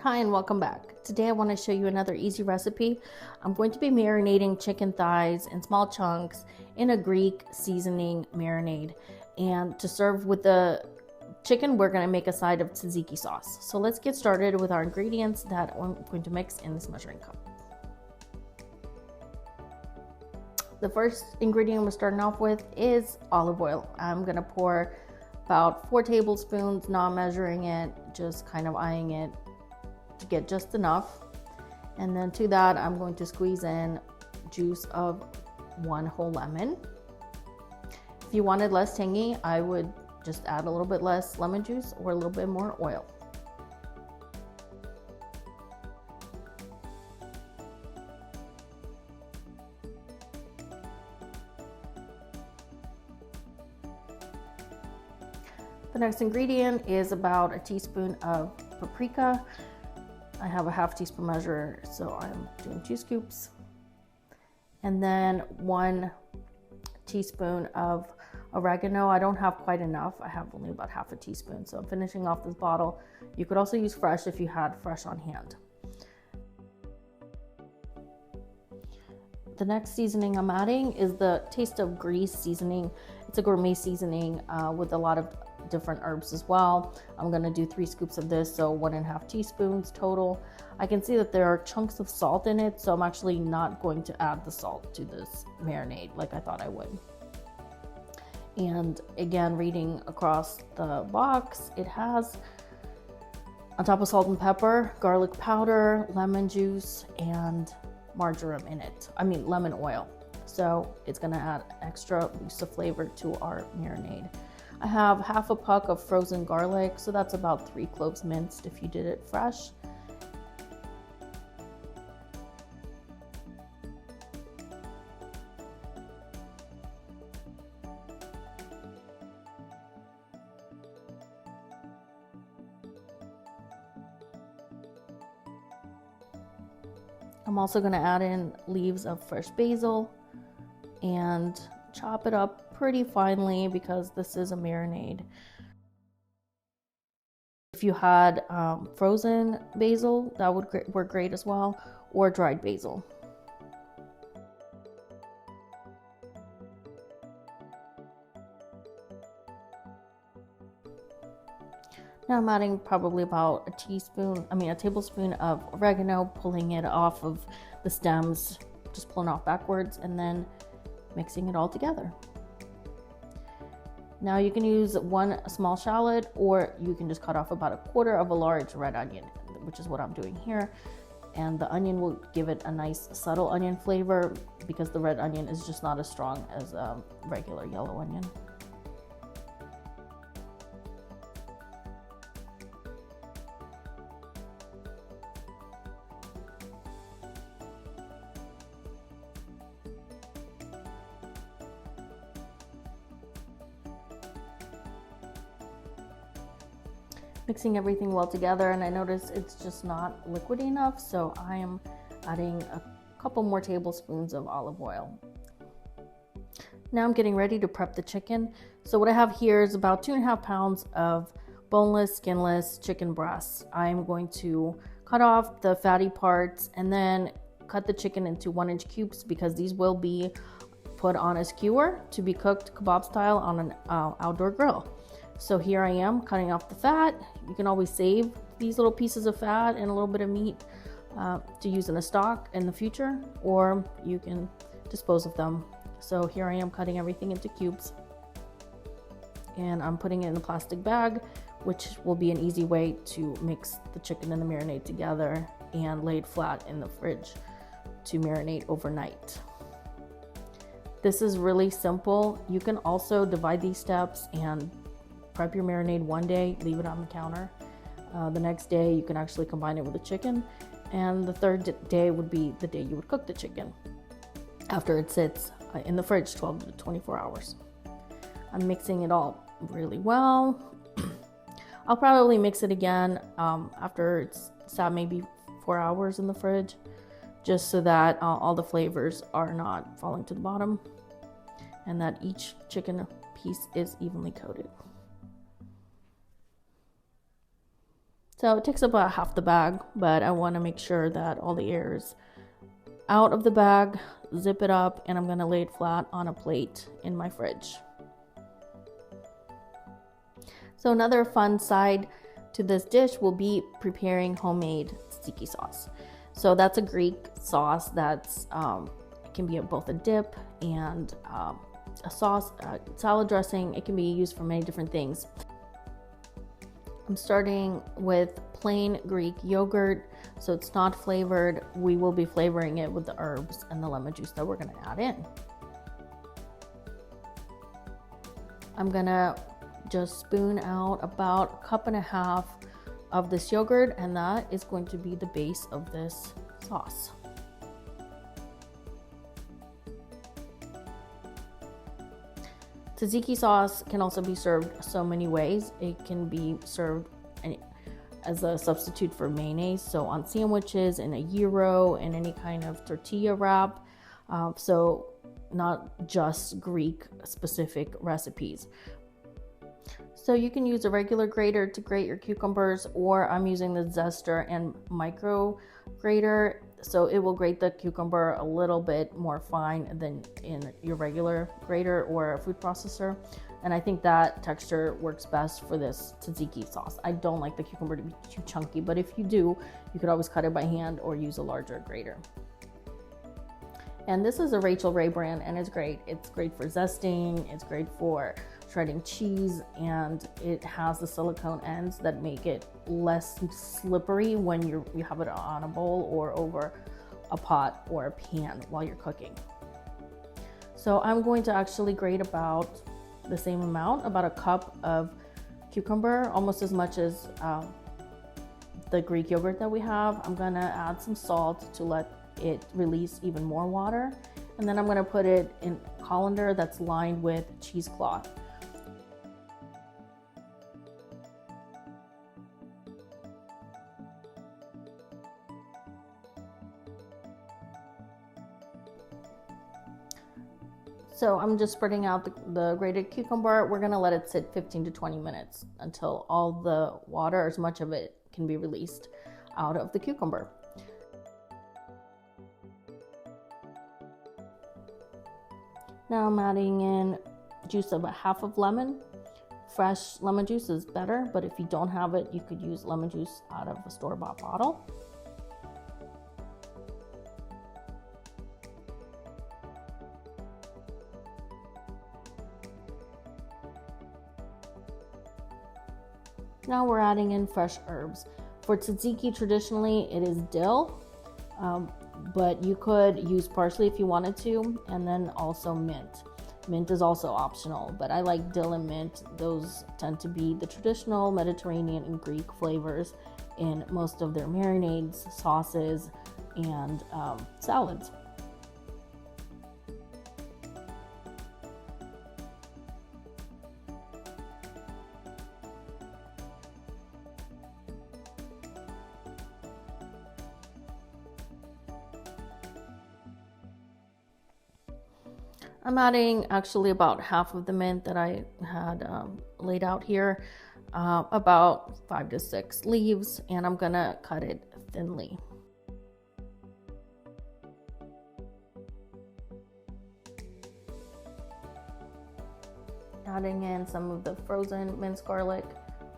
Hi and welcome back. Today I want to show you another easy recipe. I'm going to be marinating chicken thighs in small chunks in a Greek seasoning marinade. And to serve with the chicken, we're going to make a side of tzatziki sauce. So let's get started with our ingredients that I'm going to mix in this measuring cup. The first ingredient we're starting off with is olive oil. I'm going to pour about 4 tablespoons, not measuring it, just kind of eyeing it to get just enough. And then to that, I'm going to squeeze in juice of 1 whole lemon. If you wanted less tangy, I would just add a little bit less lemon juice or a little bit more oil. The next ingredient is about a teaspoon of paprika. I have a half teaspoon measure, so I'm doing 2 scoops. And then 1 teaspoon of oregano. I don't have quite enough. I have only about half a teaspoon, so I'm finishing off this bottle. You could also use fresh if you had fresh on hand. The next seasoning I'm adding is the Taste of Grease seasoning. It's a gourmet seasoning with a lot of different herbs as well. I'm going to do 3 scoops of this, so 1.5 teaspoons total. I can see that there are chunks of salt in it, so I'm actually not going to add the salt to this marinade like I thought I would. And again, reading across the box, it has on top of salt and pepper, garlic powder, lemon juice, and marjoram in it. I mean lemon oil. So it's going to add extra boost of flavor to our marinade. I have half a puck of frozen garlic, so that's about 3 cloves minced if you did it fresh. I'm also going to add in leaves of fresh basil and chop it up pretty finely because this is a marinade. If you had frozen basil, that would work great as well, or dried basil. Now I'm adding probably about a tablespoon of oregano, pulling it off of the stems, just pulling off backwards, and then mixing it all together. Now you can use 1 small shallot, or you can just cut off about 1/4 of a large red onion, which is what I'm doing here. And the onion will give it a nice subtle onion flavor because the red onion is just not as strong as a regular yellow onion. Mixing everything well together, and I notice it's just not liquidy enough, so I am adding a couple more tablespoons of olive oil. Now I'm getting ready to prep the chicken. So what I have here is about 2.5 pounds of boneless, skinless chicken breasts. I'm going to cut off the fatty parts and then cut the chicken into 1-inch cubes because these will be put on a skewer to be cooked kebab style on an outdoor grill. So here I am cutting off the fat. You can always save these little pieces of fat and a little bit of meat to use in a stock in the future, or you can dispose of them. So here I am cutting everything into cubes, and I'm putting it in a plastic bag, which will be an easy way to mix the chicken and the marinade together and lay it flat in the fridge to marinate overnight. This is really simple. You can also divide these steps and prep your marinade one day, leave it on the counter. The next day you can actually combine it with the chicken, and the third day would be the day you would cook the chicken after it sits in the fridge 12 to 24 hours. I'm mixing it all really well. I'll probably mix it again after it's sat maybe 4 hours in the fridge, just so that all the flavors are not falling to the bottom and that each chicken piece is evenly coated. So it takes about half the bag, but I want to make sure that all the air is out of the bag. Zip it up, and I'm going to lay it flat on a plate in my fridge. So another fun side to this dish will be preparing homemade tzatziki sauce. So that's a Greek sauce that's it can be both a dip and a sauce, salad dressing. It can be used for many different things. I'm starting with plain Greek yogurt, so it's not flavored. We will be flavoring it with the herbs and the lemon juice that we're going to add in. I'm going to just spoon out about 1.5 cups of this yogurt, and that is going to be the base of this sauce. Tzatziki sauce can also be served so many ways. It can be served as a substitute for mayonnaise, so on sandwiches, in a gyro, in any kind of tortilla wrap. So not just Greek specific recipes. So you can use a regular grater to grate your cucumbers, or I'm using the zester and micro grater, so it will grate the cucumber a little bit more fine than in your regular grater or a food processor. And I think that texture works best for this tzatziki sauce. I don't like the cucumber to be too chunky, but if you do, you could always cut it by hand or use a larger grater. And this is a Rachael brand, and it's great. It's great for zesting, it's great for shredding cheese, and it has the silicone ends that make it less slippery when you have it on a bowl or over a pot or a pan while you're cooking. So I'm going to actually grate about the same amount, about 1 cup of cucumber, almost as much as the Greek yogurt that we have. I'm gonna add some salt to let it release even more water, and then I'm gonna put it in a colander that's lined with cheesecloth. So I'm just spreading out the grated cucumber. We're gonna let it sit 15 to 20 minutes until all the water, as much of it, can be released out of the cucumber. Now I'm adding in juice of 1/2 of lemon. Fresh lemon juice is better, but if you don't have it, you could use lemon juice out of a store-bought bottle. Now we're adding in fresh herbs. For tzatziki, traditionally it is dill, but you could use parsley if you wanted to, and then also mint. Mint is also optional, but I like dill and mint. Those tend to be the traditional Mediterranean and Greek flavors in most of their marinades, sauces, and salads. I'm adding actually about half of the mint that I had laid out here, about 5 to 6 leaves, and I'm gonna cut it thinly. Adding in some of the frozen minced garlic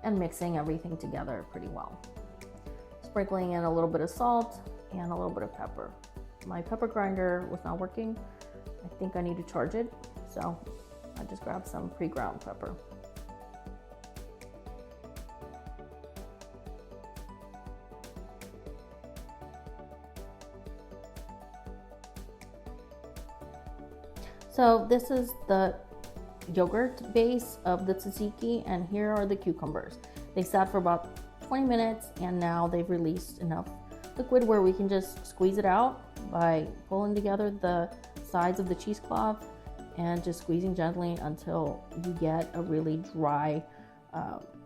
and mixing everything together pretty well. Sprinkling in a little bit of salt and a little bit of pepper. My pepper grinder was not working. I think I need to charge it, so I just grabbed some pre-ground pepper. So this is the yogurt base of the tzatziki, and here are the cucumbers. They sat for about 20 minutes, and now they've released enough liquid where we can just squeeze it out by pulling together the sides of the cheesecloth and just squeezing gently until you get a really dry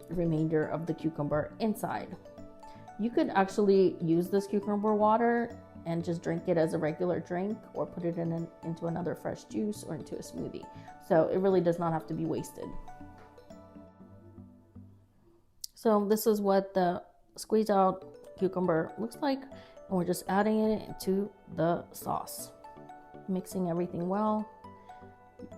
remainder of the cucumber inside. You could actually use this cucumber water and just drink it as a regular drink, or put it into another fresh juice or into a smoothie. So it really does not have to be wasted. So this is what the squeeze out cucumber, looks like, and we're just adding it into the sauce, mixing everything well.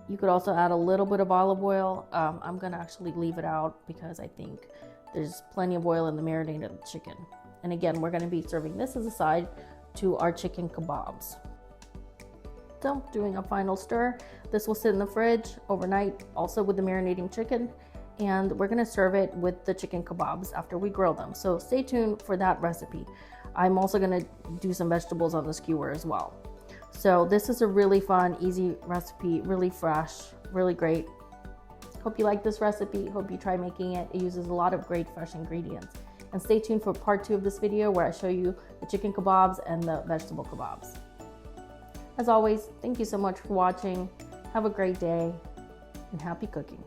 You could also add a little bit of olive oil. I'm gonna actually leave it out because I think there's plenty of oil in the marinade of the chicken. And again, we're gonna be serving this as a side to our chicken kebabs. So doing a final stir. This will sit in the fridge overnight, also with the marinating chicken. And we're gonna serve it with the chicken kebabs after we grill them. So stay tuned for that recipe. I'm also gonna do some vegetables on the skewer as well. So this is a really fun, easy recipe, really fresh, really great. Hope you like this recipe. Hope you try making it. It uses a lot of great fresh ingredients. And stay tuned for part 2 of this video where I show you the chicken kebabs and the vegetable kebabs. As always, thank you so much for watching. Have a great day and happy cooking.